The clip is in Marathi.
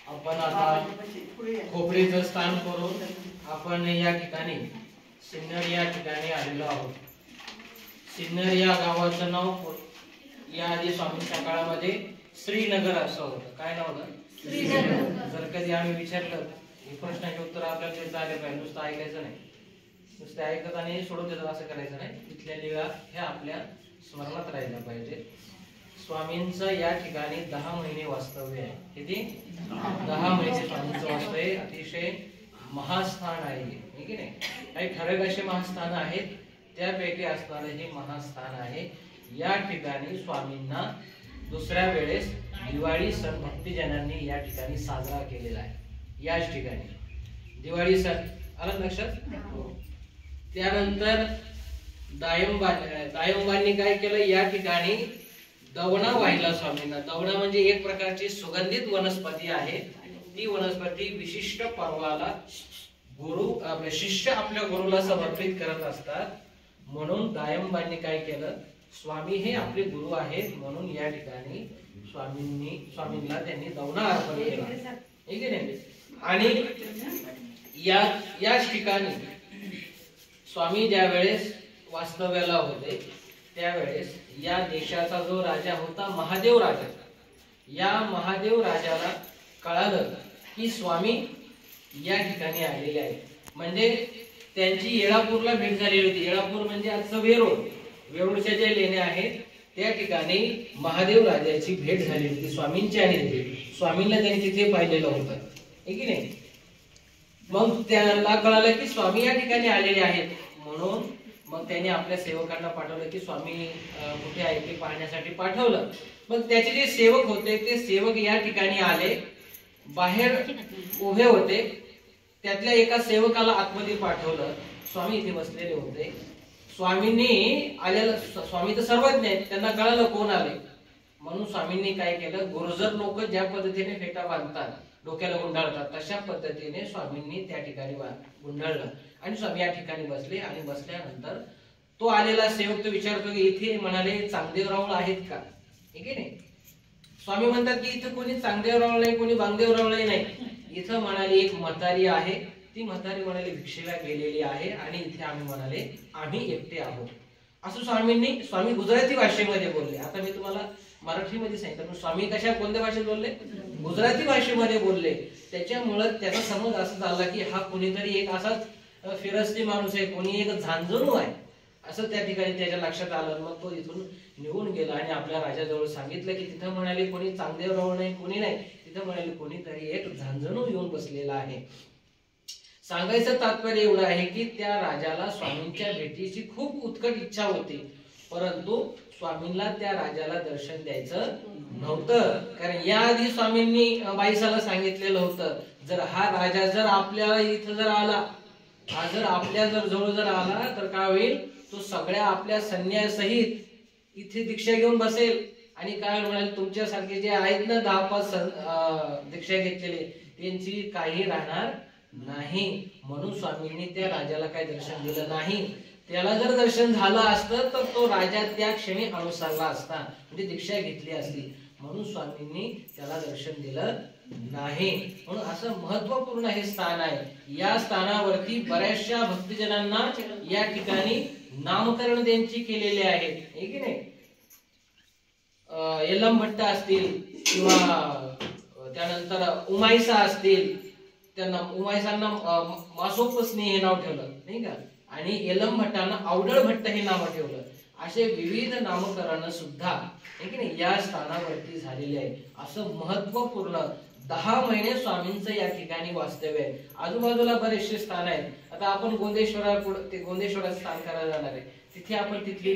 आपण आता खोपरीचं स्थान करून आपण या ठिकाणी सिन्नर या ठिकाणी आलेलो आहोत। सिन्नर या गावाचं नाव या आधी स्वामींच्या काळामध्ये श्रीनगर असं होतं। काय नाव होतं? श्रीनगर। जर कधी आम्ही विचारलं हे प्रश्नाचे उत्तर आपल्याला देता आले पाहिजे, नुसतं ऐकायचं नाही, नुसतं ऐकत आणि सोडून देतात असं करायचं नाही। तिथल्या लीळा ह्या आपल्या स्मरणात राहिल्या पाहिजे। स्वामींचं या ठिकाणी 10 महिने वास्तव्य आहे। किती? 10 महिने स्वामींचं वास्तव्य अतिशय महास्थान आहे, ठीक आहे नाही? काही ठराविक असे महास्थान आहेत, त्यापैकी असणारे हे महास्थान आहे। या ठिकाणी स्वामींना दुसऱ्या वेळेस दिवाळी सण भक्तजनांनी या ठिकाणी साजरा केलेला आहे। याच ठिकाणी दिवाळी सण आलं लक्षात? त्यानंतर दायंबांनी काय केलं, या ठिकाणी दवणा वाहिला स्वामींना। दवणा म्हणजे एक प्रकारची सुगंधित वनस्पती आहे। ती वनस्पती विशिष्ट पर्वाला गुरु आपले शिष्य आपल्या गुरुला समर्पित करत असतात, म्हणून दायंबांनी काय केलं, स्वामी हे आपले गुरु आहेत म्हणून या ठिकाणी स्वामींना त्यांनी दवणा अर्पण केला, ठीक आहे ना? आणि याच ठिकाणी स्वामी ज्या वेळेस वास्तव्याला होते त्यावेळेस या देशाचा जो राजा होता महादेव राजा, या महादेव राजाला कळालं की स्वामी या ठिकाणी आलेले आहेत। म्हणजे त्यांची येळापूरला भेट झालेली होती। येळापूर म्हणजे आजचं वेरूळ, वेरूळच्या ज्या लेण्या आहेत त्या ठिकाणी महादेव राजाची भेट झाली होती स्वामींची, आणि स्वामींना त्यांनी तिथे पाहिलेलं होतं, ठीक आहे नाही? मग त्यांना कळालं की स्वामी या ठिकाणी आलेले आहेत, म्हणून मग त्यांनी आपल्या सेवकांना पाठवलं की स्वामी कुठे आहे ते पाहण्यासाठी पाठवलं। मग त्याचे जे सेवक होते ते सेवक या ठिकाणी आले, बाहेर उभे होते। त्यातल्या एका सेवकाला आतमध्ये पाठवलं, स्वामी इथे बसलेले होते। स्वामींनी आलेलं, स्वामी तर सर्वज्ञ आहेत, त्यांना कळालं कोण आले, म्हणून स्वामींनी काय केलं, गुर्जर लोक ज्या पद्धतीने फेटा बांधतात, डोक्याला गुंडाळतात, तशा पद्धतीने स्वामींनी त्या ठिकाणी गुंडाळलं आणि स्वामी या ठिकाणी बसले। आणि बसल्यानंतर तो आलेला सेवक तो विचारतो की इथे म्हणाले चांगदेव रावळ आहेत का, ठीक आहे नाही? स्वामी म्हणतात की इथे कोणी चांगदेव रावळ नाही, कोणी बांगदेव रावळ नाही, इथं म्हणाले एक म्हातारी आहे, ती म्हातारी म्हणाले भिक्षेला गेलेली आहे आणि इथे आम्ही म्हणाले आम्ही एकटे आहोत, असं स्वामी गुजराती भाषेमध्ये बोलले। आता मी तुम्हाला मराठीमध्ये सांगितलं, स्वामी कशा कोणत्या भाषेत बोलले? गुजराती भाषेमध्ये बोलले। त्याच्यामुळे त्याचा समज असा झाला की हा कोणीतरी एक असाच फिरस्ती माणूस आहे, कोणी एक झांजणू आहे, असं त्या ठिकाणी त्याच्या लक्षात आलं। मग तो इथून निघून गेला आणि आपल्या राजाजवळ सांगितलं की तिथं म्हणाले कोणी चांगदेव रावळ नाही, कोणी नाही, तिथं म्हणाले कोणीतरी एक झांजणू येऊन बसलेला आहे। सांगायचं तात्पर्य एवढं आहे की त्या राजाला स्वामींच्या भेटीची खूप उत्कट इच्छा होती, परंतु स्वामींना त्या राजाला दर्शन द्यायचं नव्हतं। कारण याआधी स्वामींनी बाईसाला सांगितलेलं होतं, जर हा राजा जर आपल्या इथं जर आला, हा जर आपल्या जवळ जर आला तर काय होईल, तो सगळ्या आपल्या सैन्यासहित इथे दीक्षा घेऊन बसेल आणि काय म्हणाल, तुमच्यासारखे जे आहेत ना 10-5 दीक्षा घेतलेले त्यांची काही राहणार नाही। म्हणून स्वामींनी त्या राजाला काही दर्शन दिलं नाही। त्याला जर दर्शन झालं असतं तर तो राजा त्या क्षणी अनुसरला असता, म्हणजे दीक्षा घेतली असती, म्हणून स्वामींनी त्याला दर्शन दिलं नाही। म्हणून असं महत्वपूर्ण हे स्थान आहे। या स्थानावरती बऱ्याचशा भक्तजनांना या ठिकाणी नामकरण त्यांची केलेले आहे, ठीक आहे नाही? यल्लम भट्ट असतील किंवा त्यानंतर उमाईसा असतील, त्यांना उमाईसांना मासोपस्नी हे नाव ठेवलं नाही का, आणि यल्लम भट्टांना अवडळ भट्ट हे नाव ठेवलं। असे विविध नामकरण सुद्धा ठीक आहे या स्थानावरती झालेले आहे। असं महत्वपूर्ण 10 महिने स्वामींचं या ठिकाणी वास्तव्य आहे। आजूबाजूला बरेचसे स्थान आहेत। आता आपण गोंदेश्वरापुढे ते गोंदेश्वराचं स्थान करायला जाणार आहे, तिथे आपण तिथली